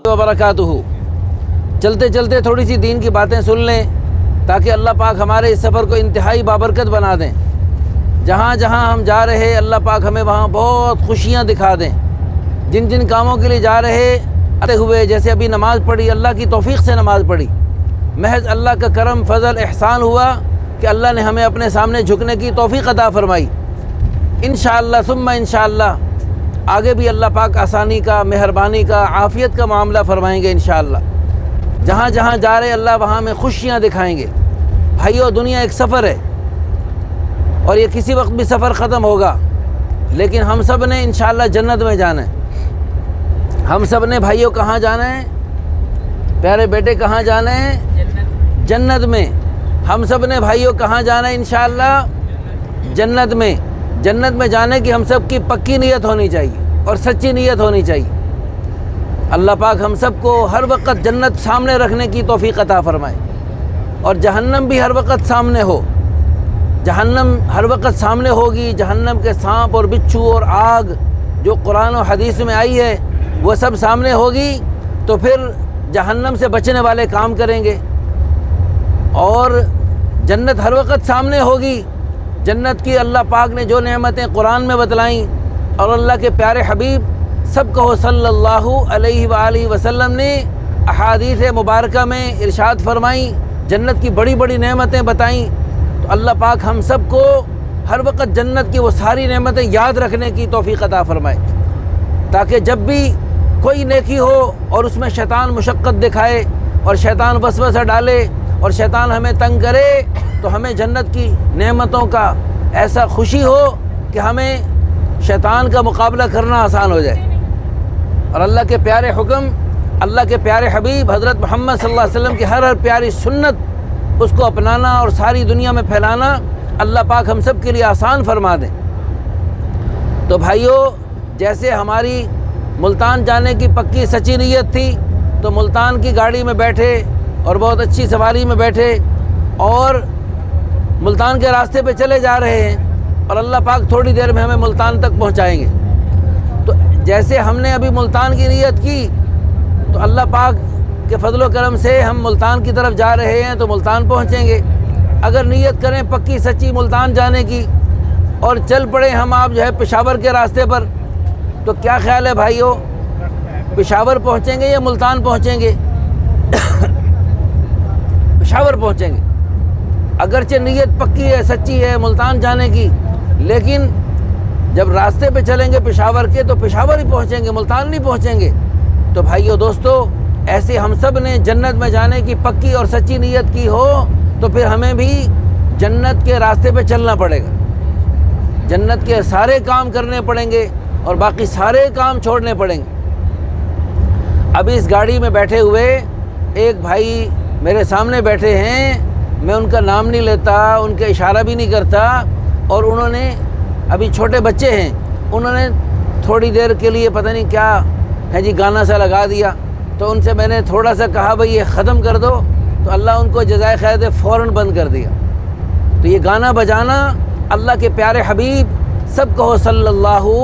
वबरकातुहू। चलते चलते थोड़ी सी दीन की बातें सुन लें ताकि अल्लाह पाक हमारे इस सफ़र को इंतहाई बाबरकत बना दें। जहाँ जहाँ हम जा रहे अल्लाह पाक हमें वहाँ बहुत खुशियाँ दिखा दें। जिन जिन कामों के लिए जा रहे आते हुए, जैसे अभी नमाज़ पढ़ी, अल्लाह की तौफ़ीक़ से नमाज़ पढ़ी, महज अल्लाह का करम फ़ज़ल एहसान हुआ कि अल्लाह ने हमें अपने सामने झुकने की तौफ़ीक़ अता फ़रमाई। इंशाअल्लाह सुम्मा इंशाअल्लाह आगे भी अल्लाह पाक आसानी का, मेहरबानी का, आफ़ियत का मामला फ़रमाएँगे इंशाअल्लाह। जहाँ जहाँ जा रहे अल्लाह वहाँ में खुशियाँ दिखाएँगे। भाइयों, दुनिया एक सफ़र है और ये किसी वक्त भी सफ़र ख़त्म होगा, लेकिन हम सब ने इंशाअल्लाह जन्नत में जाना है। हम सब ने भाइयों कहाँ जाना है प्यारे बेटे, कहाँ जाना है? जन्नत में। हम सब ने भाइयों कहाँ जाना है? इंशाअल्लाह जन्नत में। जन्नत में जाने की हम सब की पक्की नीयत होनी चाहिए और सच्ची नीयत होनी चाहिए। अल्लाह पाक हम सब को हर वक्त जन्नत सामने रखने की तौफ़ीक़ अता फ़रमाए और जहन्नम भी हर वक्त सामने हो। जहन्नम हर वक्त सामने होगी। जहन्नम के सांप और बिच्छू और आग जो कुरान और हदीस में आई है वो सब सामने होगी, तो फिर जहन्नम से बचने वाले काम करेंगे। और जन्नत हर वक्त सामने होगी। जन्नत की अल्लाह पाक ने जो नेमतें कुरान में बतलाई और अल्लाह के प्यारे हबीब सब कहो सल्लल्लाहु अलैहि वसल्लम ने अहादीस मुबारका में इरशाद फरमाई, जन्नत की बड़ी बड़ी नेमतें बताईं। तो अल्लाह पाक हम सब को हर वक्त जन्नत की वो सारी नेमतें याद रखने की तौफ़ीक़ अता फ़रमाए, ताकि जब भी कोई नेकी हो और उसमें शैतान मुशक्क़त दिखाए और शैतान वसवसा डाले और शैतान हमें तंग करे, तो हमें जन्नत की नेमतों का ऐसा खुशी हो कि हमें शैतान का मुकाबला करना आसान हो जाए। और अल्लाह के प्यारे हुक्म, अल्लाह के प्यारे हबीब हज़रत मोहम्मद सल्लल्लाहु अलैहि वसल्लम की हर प्यारी सुन्नत, उसको अपनाना और सारी दुनिया में फैलाना अल्लाह पाक हम सब के लिए आसान फरमा दें। तो भाइयों, जैसे हमारी मुल्तान जाने की पक्की सच्ची नीयत थी, तो मुल्तान की गाड़ी में बैठे और बहुत अच्छी सवारी में बैठे और मुल्तान के रास्ते पे चले जा रहे हैं और अल्लाह पाक थोड़ी देर में हमें मुल्तान तक पहुंचाएंगे। तो जैसे हमने अभी मुल्तान की नीयत की, तो अल्लाह पाक के फजलो करम से हम मुल्तान की तरफ जा रहे हैं तो मुल्तान पहुंचेंगे। अगर नीयत करें पक्की सच्ची मुल्तान जाने की और चल पड़े हम आप जो है पेशावर के रास्ते पर, तो क्या ख्याल है भाइयों, पेशावर पहुंचेंगे या मुल्तान पहुंचेंगे? पेशावर पहुंचेंगे। अगरचे नीयत पक्की है, सच्ची है मुल्तान जाने की, लेकिन जब रास्ते पे चलेंगे पेशावर के तो पेशावर ही पहुंचेंगे, मुल्तान नहीं पहुंचेंगे। तो भाइयों दोस्तों, ऐसे हम सब ने जन्नत में जाने की पक्की और सच्ची नीयत की हो, तो फिर हमें भी जन्नत के रास्ते पे चलना पड़ेगा। जन्नत के सारे काम करने पड़ेंगे और बाकी सारे काम छोड़ने पड़ेंगे। अभी इस गाड़ी में बैठे हुए एक भाई मेरे सामने बैठे हैं, मैं उनका नाम नहीं लेता, उनके इशारा भी नहीं करता, और उन्होंने अभी छोटे बच्चे हैं, उन्होंने थोड़ी देर के लिए पता नहीं क्या है जी गाना सा लगा दिया। तो उनसे मैंने थोड़ा सा कहा भाई ये ख़त्म कर दो, तो अल्लाह उनको जज़ाए खैर दे फ़ौरन बंद कर दिया। तो ये गाना बजाना अल्लाह के प्यारे हबीब सब कहो सल्लल्लाहु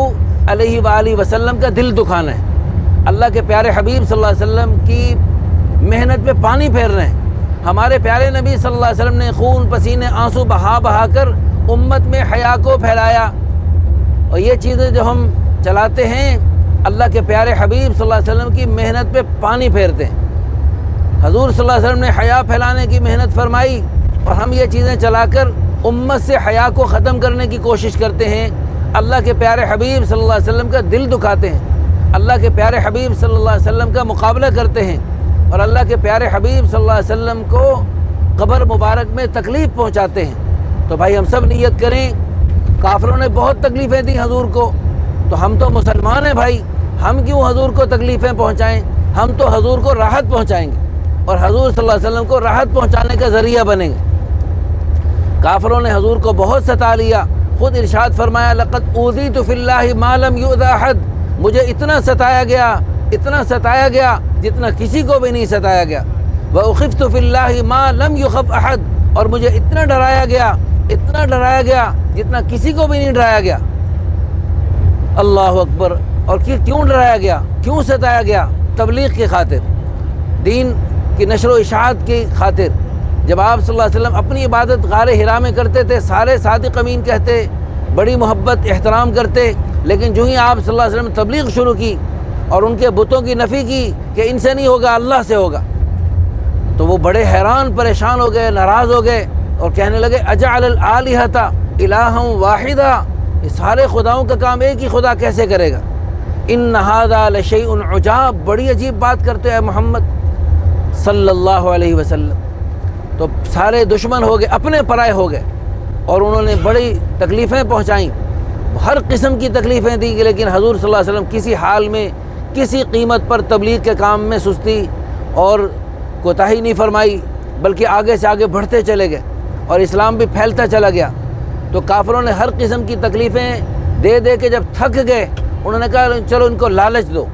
अलैहि वसल्लम का दिल दुखाना है। अल्लाह के प्यारे हबीब सल्लल्लाहु अलैहि वसल्लम की मेहनत पे पानी फेर रहे हैं। हमारे प्यारे नबी सल्लल्लाहु अलैहि वसल्लम ने खून पसीने आंसू बहा बहा कर उम्मत में हया को फैलाया, और ये चीज़ें जो हम चलाते हैं अल्लाह के प्यारे हबीब सल्लल्लाहु अलैहि वसल्लम की मेहनत पे पानी फेरते हैं। हजूर सल्लल्लाहु अलैहि वसल्लम ने हया फैलाने की मेहनत फरमाई और हम ये चीज़ें चलाकर उम्मत से हया को ख़त्म करने की कोशिश करते हैं। अल्लाह के प्यारे हबीब सल्लल्लाहु अलैहि वसल्लम का दिल दुखाते हैं, अल्लाह के प्यारे हबीब सल्लल्लाहु अलैहि वसल्लम का मुकाबला करते हैं और अल्लाह के प्यारे हबीब सल्लल्लाहु अलैहि वसल्लम को कब्र मुबारक में तकलीफ़ पहुँचाते हैं। तो भाई हम सब नियत करें। काफिरों ने बहुत तकलीफ़ें दी हजूर को, तो हम तो मुसलमान हैं भाई, हम क्यों हजूर को तकलीफ़ें पहुँचाएँ? हम तो हजूर को राहत पहुँचाएँगे और हजूर सल्लल्लाहु अलैहि वसल्लम को राहत पहुँचाने का ज़रिया बनेंगे। काफिरों ने हजूर को बहुत सता लिया। खुद इरशाद फरमाया, लक़द ऊज़ीतु फ़िल्लाहि मा लम युअज़ अहद, मुझे इतना सताया गया, इतना सताया गया जितना किसी को भी नहीं सताया गया। व उख़िफ़्तु फ़िल्लाहि मा लम युख़फ़ अहद, और मुझे इतना डराया गया, इतना डराया गया जितना किसी को भी नहीं डराया गया। अल्लाह अकबर। और क्यों डराया गया, क्यों सताया गया? تبلیغ کی خاطر، دین کی نشر و اشاعت کی خاطر جب آپ صلی اللہ علیہ وسلم اپنی عبادت غار حرا میں کرتے تھے، سارے صادق امین کہتے، بڑی محبت احترام کرتے، لیکن جو ہی آپ صلی اللہ علیہ وسلم نے تبلیغ شروع کی اور ان کے بتوں کی نفی کی کہ ان سے نہیں ہوگا اللہ سے ہوگا، تو وہ بڑے حیران پریشان ہو گئے، ناراض ہو گئے اور کہنے لگے اجعل الآلہۃ الہا واحدا، یہ سارے خداؤں کا کام ایک ہی خدا کیسے کرے گا؟ ان ھذا لشیء عجاب، بڑی عجیب بات کرتے ہیں محمد صلی اللہ علیہ وسلم۔ تو سارے دشمن ہو گئے، اپنے پرائے ہو گئے، اور انہوں نے بڑی تکلیفیں پہنچائیں، ہر قسم کی تکلیفیں دی، لیکن حضور صلی اللہ علیہ وسلم کسی حال میں کسی قیمت پر تبلیغ کے کام میں سستی اور کوتاہی نہیں فرمائی، بلکہ آگے سے آگے بڑھتے چلے گئے اور اسلام بھی پھیلتا چلا گیا۔ تو کافروں نے ہر قسم کی تکلیفیں دے دے کے جب تھک گئے، انہوں نے کہا چلو ان کو لالچ دو،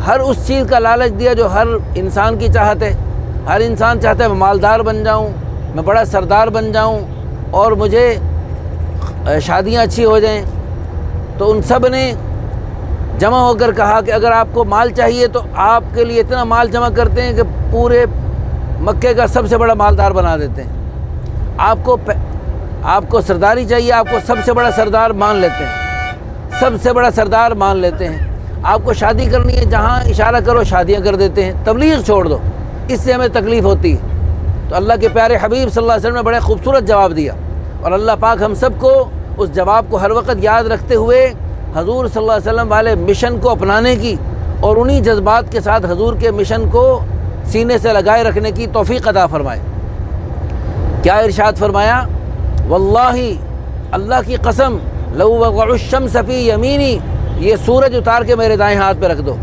ہر اس چیز کا لالچ دیا جو ہر انسان کی چاہت ہے۔ ہر انسان چاہتا ہے میں مالدار بن جاؤں، میں بڑا سردار بن جاؤں اور مجھے شادیاں اچھی ہو جائیں۔ تو ان سب نے جمع ہو کر کہا کہ اگر آپ کو مال چاہیے تو آپ کے لیے اتنا مال جمع کرتے ہیں کہ پورے مکے کا سب سے بڑا مالدار بنا دیتے ہیں۔ آپ کو سرداری چاہیے، آپ کو سب سے بڑا سردار مان لیتے ہیں، سب سے بڑا سردار مان لیتے ہیں۔ آپ کو شادی کرنی ہے، جہاں اشارہ کرو شادیاں کر دیتے ہیں۔ تبلیغ چھوڑ دو، اس سے ہمیں تکلیف ہوتی ہے۔ تو اللہ کے پیارے حبیب صلی اللہ علیہ وسلم نے بڑے خوبصورت جواب دیا، اور اللہ پاک ہم سب کو اس جواب کو ہر وقت یاد رکھتے ہوئے حضور صلی اللہ علیہ وسلم والے مشن کو اپنانے کی اور انہی جذبات کے ساتھ حضور کے مشن کو سینے سے لگائے رکھنے کی توفیق عطا فرمائے۔ کیا ارشاد فرمایا؟ واللہ، اللہ کی قسم، لو وضع الشمس فی یمینی، یہ سورج اتار کے میرے دائیں ہاتھ پہ رکھ دو،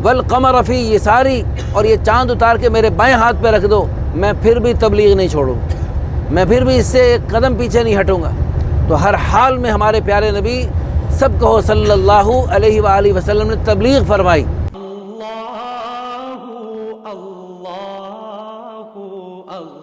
والقمر فی یساری، اور یہ چاند اتار کے میرے بائیں ہاتھ پہ رکھ دو، میں پھر بھی تبلیغ نہیں چھوڑوں گا، میں پھر بھی اس سے ایک قدم پیچھے نہیں ہٹوں گا۔ تو ہر حال میں ہمارے پیارے نبی سب کہو صلی اللہ علیہ وآلہ وسلم نے تبلیغ فرمائی۔ اللہ اللہ اللہ